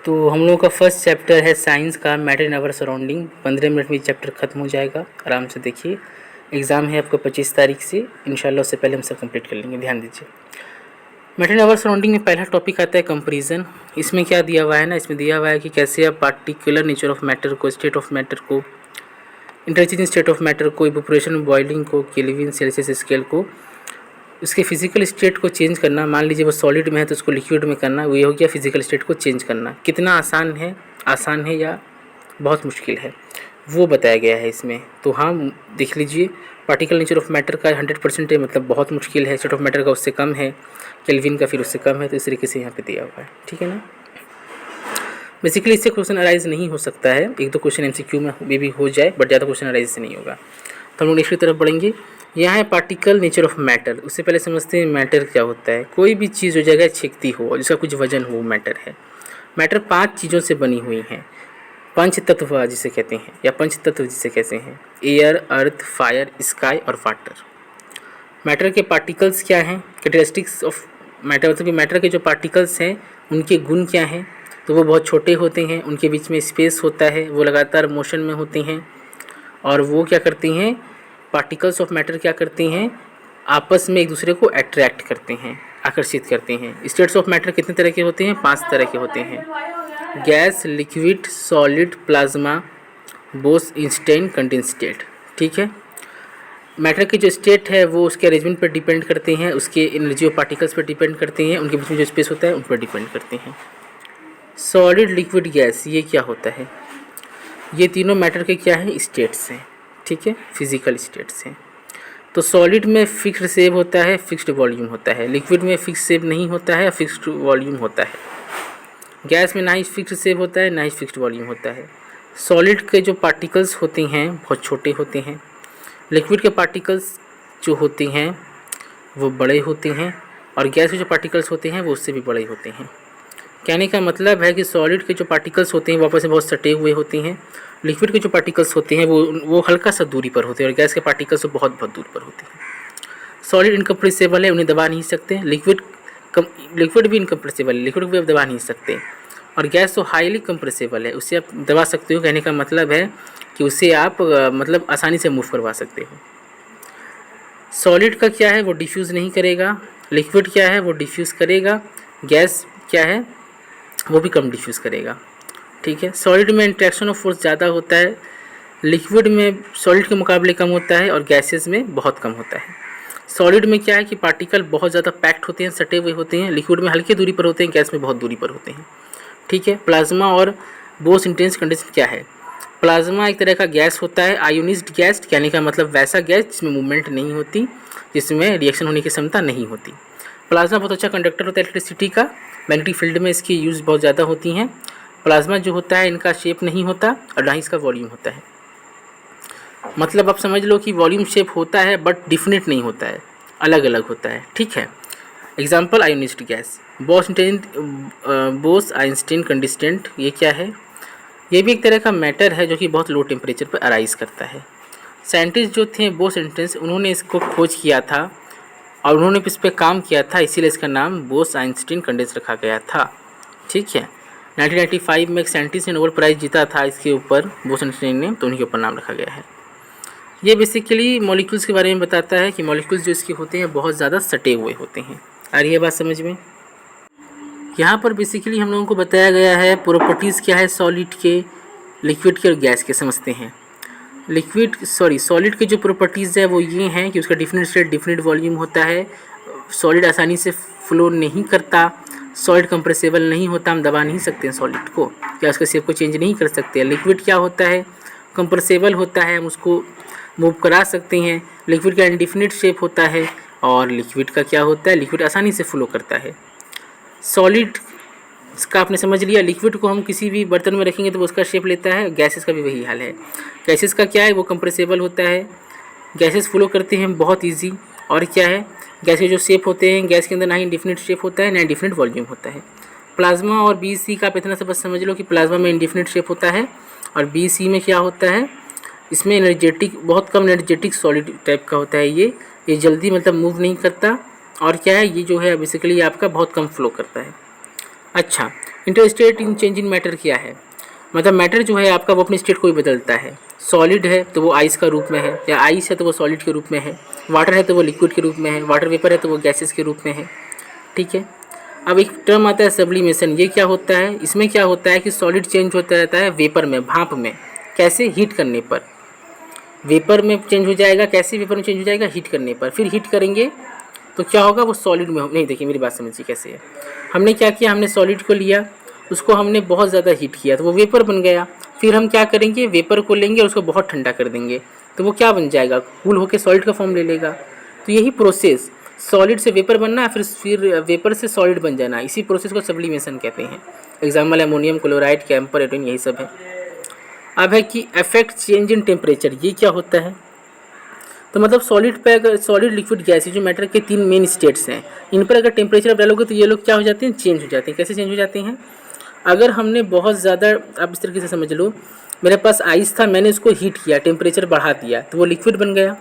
तो हम लोगों का फर्स्ट चैप्टर है साइंस का matter in our surrounding. 15 minute में ये चैप्टर ख़त्म हो जाएगा। आराम से देखिए, एग्ज़ाम है आपका 25 तारीख से, इंशाल्लाह उससे पहले हम सब कंप्लीट कर लेंगे। ध्यान दीजिए, मैटर इन आवर सराउंडिंग में पहला टॉपिक आता है कंपैरिजन। इसमें क्या दिया हुआ है ना, इसमें दिया हुआ है कि कैसे आप पार्टिकुलर नेचर ऑफ मैटर को, स्टेट ऑफ मैटर को, इंटरचेंजिंग स्टेट ऑफ मैटर को, इवेपोरेशन, बॉइलिंग को, केल्विन सेल्सियस स्केल को, उसके फिजिकल स्टेट को चेंज करना। मान लीजिए वो सॉलिड में है तो उसको लिक्विड में करना, वो ये हो गया फिजिकल स्टेट को चेंज करना। कितना आसान है या बहुत मुश्किल है, वो बताया गया है इसमें। तो हाँ, देख लीजिए, पार्टिकल नेचर ऑफ मैटर का 100% है, मतलब बहुत मुश्किल है। स्टेट ऑफ मैटर का उससे कम है, केल्विन का फिर उससे कम है। तो इस तरीके से यहाँ पे दिया हुआ है, ठीक है ना। बेसिकली इससे क्वेश्चन अराइज नहीं हो सकता है, एक दो क्वेश्चन MCQ में भी हो जाए, बट ज़्यादा क्वेश्चन अराइज से नहीं होगा। तो हम लोग नेक्स्ट की तरफ बढ़ेंगे। यहाँ है पार्टिकल नेचर ऑफ मैटर। उससे पहले समझते हैं मैटर क्या होता है। कोई भी चीज़ जो जगह छेकती हो और जिसका कुछ वजन हो, मैटर है। मैटर 5 चीज़ों से बनी हुई है, पंच तत्व जिसे कहते हैं, या पंच तत्व जिसे कहते हैं, एयर, अर्थ, फायर, स्काई और वाटर। मैटर के पार्टिकल्स क्या हैं, कैरेक्टरिस्टिक्स ऑफ मैटर, मतलब कि मैटर के जो पार्टिकल्स हैं उनके गुण क्या हैं। तो वो बहुत छोटे होते हैं, उनके बीच में स्पेस होता है, वो लगातार मोशन में होते हैं, और वो क्या करती हैं, पार्टिकल्स ऑफ मैटर क्या करती हैं, आपस में एक दूसरे को अट्रैक्ट करते हैं, आकर्षित करते हैं। स्टेट्स ऑफ मैटर कितने तरह के होते हैं, 5 तरह के होते हैं। Gas, liquid, solid, plasma, Bose, instant, condensate. ठीक है। मैटर की जो स्टेट है वो उसके अरेंजमेंट पर डिपेंड करते हैं, उसके एनर्जी ऑफ पार्टिकल्स पर डिपेंड करते हैं, उनके बीच में जो स्पेस होता है उन पर डिपेंड करते हैं। सॉलिड, लिक्विड, गैस, ये क्या होता है, ये तीनों मैटर के क्या है, स्टेट्स हैं। ठीक है, फिजिकल स्टेट्स हैं। तो सॉलिड में फिक्स्ड शेप होता है, फिक्स्ड वॉल्यूम होता है। लिक्विड में फिक्स्ड शेप नहीं होता है, फिक्स्ड वॉल्यूम होता है। गैस में ना ही फिक्स्ड शेप होता है, ना ही फिक्स्ड वॉल्यूम होता है। सॉलिड के जो पार्टिकल्स होते हैं बहुत छोटे होते हैं, लिक्विड के पार्टिकल्स जो होते हैं वो बड़े होते हैं, और गैस के जो पार्टिकल्स होते हैं वो उससे भी बड़े होते हैं। कहने का मतलब है कि सॉलिड के जो पार्टिकल्स होते हैं वो आपस में बहुत सटे हुए होते हैं, लिक्विड के जो पार्टिकल्स होते हैं वो हल्का सा दूरी पर होते हैं, और गैस के पार्टिकल्स वो बहुत दूर पर होते हैं। सॉलिड इनकम्प्रेसिबल है, उन्हें दबा नहीं सकते। लिक्विड भी इनकम्प्रेसिबल है, लिक्विड को भी आप दबा नहीं सकते। और गैस तो हाईली कंप्रेसिबल है, उससे आप दबा सकते हो। कहने का मतलब है कि उससे आप मतलब आसानी से मूव करवा सकते हो। सॉलिड का क्या है, वो डिफ्यूज़ नहीं करेगा। लिक्विड क्या है, वो डिफ्यूज़ करेगा। गैस क्या है, वो भी कम डिफ्यूज़ करेगा। ठीक है। सॉलिड में इंट्रैक्शन ऑफ फोर्स ज़्यादा होता है, लिक्विड में सॉलिड के मुकाबले कम होता है, और गैसेस में बहुत कम होता है। सॉलिड में क्या है कि पार्टिकल बहुत ज़्यादा पैक्ड होते हैं, सटे हुए होते हैं। लिक्विड में हल्की दूरी पर होते हैं, गैस में बहुत दूरी पर होते हैं। ठीक है। प्लाज्मा और बोस इंटेंस कंडीशन क्या है, प्लाज्मा एक तरह का गैस होता है, आयोनिज्ड गैस, कहने का मतलब वैसा गैस जिसमें मूवमेंट नहीं होती, जिसमें रिएक्शन होने की क्षमता नहीं होती। प्लाज्मा बहुत अच्छा कंडक्टर होता है इलेक्ट्रिसिटी का, मैग्नेटिक फील्ड में इसकी यूज़ बहुत ज़्यादा होती हैं। प्लाज्मा जो होता है इनका शेप नहीं होता, और ना ही इसका वॉल्यूम होता है। मतलब आप समझ लो कि वॉल्यूम शेप होता है बट डिफिनिट नहीं होता है, अलग अलग होता है। ठीक है। एग्जाम्पल आयोनिज्ड गैस, बोस आइंस्टीन कंडिस्टेंट, ये क्या है, ये भी एक तरह का मैटर है जो कि बहुत लो टेम्परेचर पर अराइज करता है। साइंटिस्ट जो थे बोस इंटेंस, उन्होंने इसको खोज किया था और उन्होंने इस पर काम किया था, इसीलिए इसका नाम बोस आइंस्टीन कंडेंस रखा गया था। ठीक है। 1995 में एक साइंटिस्ट ने नोबेल प्राइज़ जीता था इसके ऊपर, बोस आइंस्टीन ने, तो उनके ऊपर नाम रखा गया है। ये बेसिकली मॉलिक्यूल्स के बारे में बताता है कि मॉलिक्यूल्स जो इसके होते हैं बहुत ज़्यादा सटे हुए होते हैं। आ रही है बात समझ में। यहाँ पर बेसिकली हम लोगों को बताया गया है प्रॉपर्टीज़ क्या है सॉलिड के, लिक्विड के और गैस के। समझते हैं। सॉलिड के जो प्रॉपर्टीज़ है वो ये हैं कि उसका डिफिनिट स्टेट, डिफिनिट वॉल्यूम होता है। सॉलिड आसानी से फ्लो नहीं करता, सॉलिड कंप्रेसिबल नहीं होता, हम दबा नहीं सकते हैं सॉलिड को, या उसके शेप को चेंज नहीं कर सकते हैं। लिक्विड क्या होता है, कंप्रेसिबल होता है, हम उसको मूव करा सकते हैं। लिक्विड का इंडिफिनिट शेप होता है, और लिक्विड का क्या होता है, लिक्विड आसानी से फ्लो करता है। सॉलिड का आपने समझ लिया। लिक्विड को हम किसी भी बर्तन में रखेंगे तो वो उसका शेप लेता है। गैसेस का भी वही हाल है। गैसेस का क्या है, वो कंप्रेसिबल होता है, गैसेस फ्लो करते हैं बहुत इजी। और क्या है, गैस के जो शेप होते हैं, गैस के अंदर ना ही इंडिफिनिट शेप होता है, ना इंडिफिनिट वॉल्यूम होता है। प्लाज्मा और BC का आप इतना सा बस समझ लो कि प्लाज्मा में इंडिफिनिट शेप होता है, और BC में क्या होता है, इसमें एनर्जेटिक, बहुत कम एनर्जेटिक सॉलिड टाइप का होता है। ये जल्दी मतलब मूव नहीं करता, और क्या है, ये जो है बेसिकली आपका बहुत कम फ्लो करता है। अच्छा, interstate in change in matter क्या है, मतलब मैटर जो है आपका वो अपनी स्टेट को भी बदलता है। सॉलिड है तो वो आइस का रूप में है, या आइस है तो वो सॉलिड के रूप में है, वाटर है तो वो लिक्विड के रूप में है, वाटर वेपर है तो वो गैसेस के रूप में है। ठीक है। अब एक टर्म आता है सब्लिमेशन। ये क्या होता है, इसमें क्या होता है कि सॉलिड चेंज होता रहता है वेपर में, भाप में। कैसे, हीट करने पर वेपर में चेंज हो जाएगा। कैसे वेपर में चेंज हो जाएगा, हीट करने पर। फिर हीट करेंगे तो क्या होगा, वो सॉलिड में नहीं, देखिए मेरी बात समझिए कैसे है। हमने क्या किया, हमने सॉलिड को लिया, उसको हमने बहुत ज़्यादा हीट किया तो वो वेपर बन गया। फिर हम क्या करेंगे, वेपर को लेंगे और उसको बहुत ठंडा कर देंगे तो वो क्या बन जाएगा, कूल होकर सॉलिड का फॉर्म ले लेगा। तो यही प्रोसेस, सॉलिड से वेपर बनना है, फिर वेपर से सॉलिड बन जाना, इसी प्रोसेस को सब्लिमेशन कहते हैं। एग्जाम्पल अमोनियम क्लोराइड, कैम्पर, एटोन, यही सब है। अब है कि अफेक्ट चेंज इन टेम्परेचर। ये क्या होता है, तो मतलब सॉलिड पे अगर सॉलिड लिक्विड गैस जो मैटर के 3 मेन स्टेट्स हैं, इन पर अगर टेम्परेचर आप डालोगे तो ये लोग क्या हो जाते हैं, चेंज हो जाते हैं। कैसे चेंज हो जाते हैं, अगर हमने बहुत ज़्यादा, आप इस तरीके से समझ लो, मेरे पास आइस था, मैंने उसको हीट किया, टेम्परेचर बढ़ा दिया तो वो लिक्विड बन गया।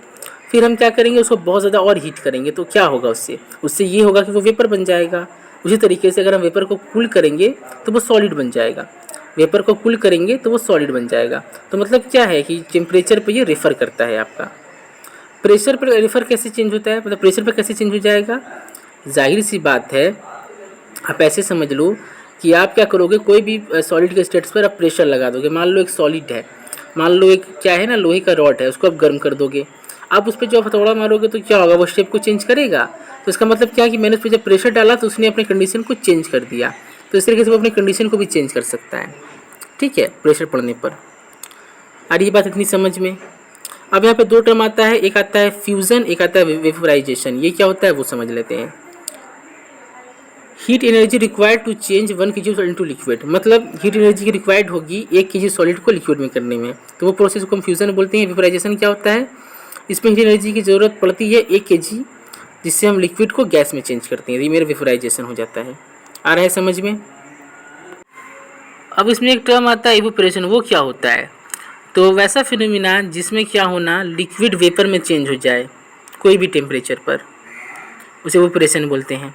फिर हम क्या करेंगे, उसको बहुत ज़्यादा और हीट करेंगे तो क्या होगा, उससे ये होगा कि वो वेपर बन जाएगा। उसी तरीके से अगर हम वेपर को कूल करेंगे तो वो सॉलिड बन जाएगा, वेपर को कूल करेंगे तो वो सॉलिड बन जाएगा। तो मतलब क्या है कि टेम्परेचर पर ये रेफर करता है आपका। प्रेशर पर रेफर कैसे चेंज होता है, मतलब प्रेशर पर कैसे चेंज हो जाएगा, जाहिर सी बात है, आप ऐसे समझ लो कि आप क्या करोगे, कोई भी सॉलिड के स्टेट्स पर आप प्रेशर लगा दोगे। मान लो एक सॉलिड है, मान लो एक क्या है ना, लोहे का रॉड है, उसको आप गर्म कर दोगे। आप उस पर जो हथौड़ा मारोगे तो क्या होगा, वो शेप को चेंज करेगा। तो इसका मतलब क्या है कि मैंने उस पर जब प्रेशर डाला तो उसने अपने कंडीशन को चेंज कर दिया। तो इस तरीके से वो अपनी कंडीशन को भी चेंज कर सकता है। ठीक है, प्रेशर पड़ने पर। और ये बात इतनी समझ में। अब यहाँ पे 2 टर्म आता है, एक आता है फ्यूज़न, एक आता है वेपोराइजेशन। ये क्या होता है वो समझ लेते हैं। Heat energy required to change 1 kg solid into liquid, मतलब हीट एनर्जी की रिक्वायर्ड होगी 1 kg सॉलिड को लिक्विड में करने में, तो वो प्रोसेस को हम फ्यूज़न बोलते हैं। वेपोराइजेशन क्या होता है, इसमें हीट एनर्जी की ज़रूरत पड़ती है 1 kg, जिससे हम लिक्विड को गैस में चेंज करते हैं। ये मेरा वेपोराइजेशन हो जाता है। आ रहा है समझ में। अब इसमें एक टर्म आता है इवेपोरेशन। वो क्या होता है, तो वैसा फिनोमिना जिसमें क्या होना, लिक्विड वेपर में चेंज हो जाए कोई भी टेम्परेचर पर, उसे इवेपोरेशन बोलते हैं।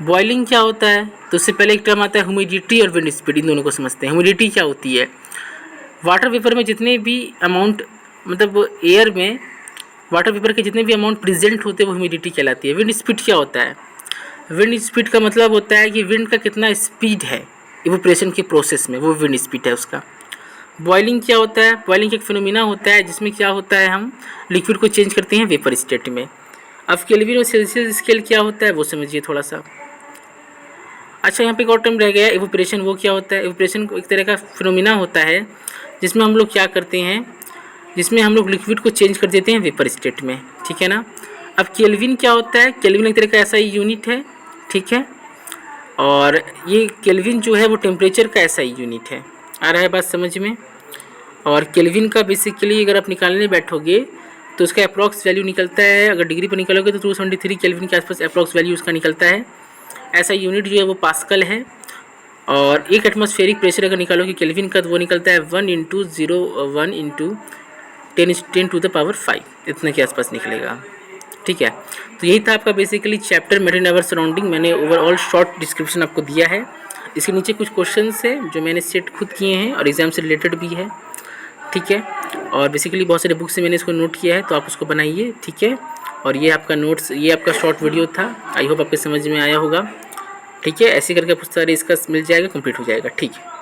बॉइलिंग क्या होता है, तो उससे पहले एक टर्म आता है ह्यूमिडिटी और विंड स्पीड। इन दोनों को समझते हैं। ह्यूमिडिटी क्या होती है, वाटर वेपर में जितने भी अमाउंट, मतलब एयर में वाटर वेपर के जितने भी अमाउंट प्रेजेंट होते हैं वो ह्यूमिडिटी कहलाती है। विंड स्पीड क्या होता है, विंड स्पीड का मतलब होता है कि विंड का कितना स्पीड है इवेपोरेशन के प्रोसेस में, वो विंड स्पीड है उसका। बॉइलिंग क्या होता है, बॉइलिंग एक फिनोमिना होता है जिसमें क्या होता है, हम लिक्विड को चेंज करते हैं वेपर स्टेट में। अब केल्विन और सेल्सियस स्केल क्या होता है वो समझिए थोड़ा सा। अच्छा, यहाँ पे एक और टर्म रह गया इवेपोरेशन। वो क्या होता है, इवेपोरेशन एक तरह का फिनोमिना होता है जिसमें हम लोग क्या करते हैं, जिसमें हम लोग लिक्विड को चेंज कर देते हैं वेपर स्टेट में। ठीक है ना। अब केल्विन क्या होता है, केल्विन एक तरह का ऐसा ही यूनिट है। ठीक है, और ये केल्विन जो है वो टेम्परेचर का ऐसा ही यूनिट है। आ रहा है बात समझ में। और केल्विन का बेसिकली अगर आप निकालने बैठोगे तो उसका अप्रॉक्स वैल्यू निकलता है, अगर डिग्री पर निकालोगे तो 273 केल्विन के आसपास अप्रॉक्स वैल्यू उसका निकलता है। ऐसा यूनिट जो है वो पास्कल है। और एक एटमॉस्फेरिक प्रेशर अगर निकालोगे केल्विन का तो वो निकलता है 1 × 10⁵ इतने के आसपास निकलेगा। ठीक है, तो यही था आपका basically chapter matter in our surrounding. मैंने ओवरऑल शॉर्ट डिस्क्रिप्शन आपको दिया है। इसके नीचे कुछ क्वेश्चंस है जो मैंने सेट खुद किए हैं और एग्ज़ाम से रिलेटेड भी है। ठीक है, और बेसिकली बहुत सारे बुक से मैंने इसको नोट किया है, तो आप उसको बनाइए। ठीक है, और ये आपका नोट्स, ये आपका शॉर्ट वीडियो था। आई होप आपके समझ में आया होगा। ठीक है, ऐसे करके आप सारे इसका मिल जाएगा, कंप्लीट हो जाएगा। ठीक है।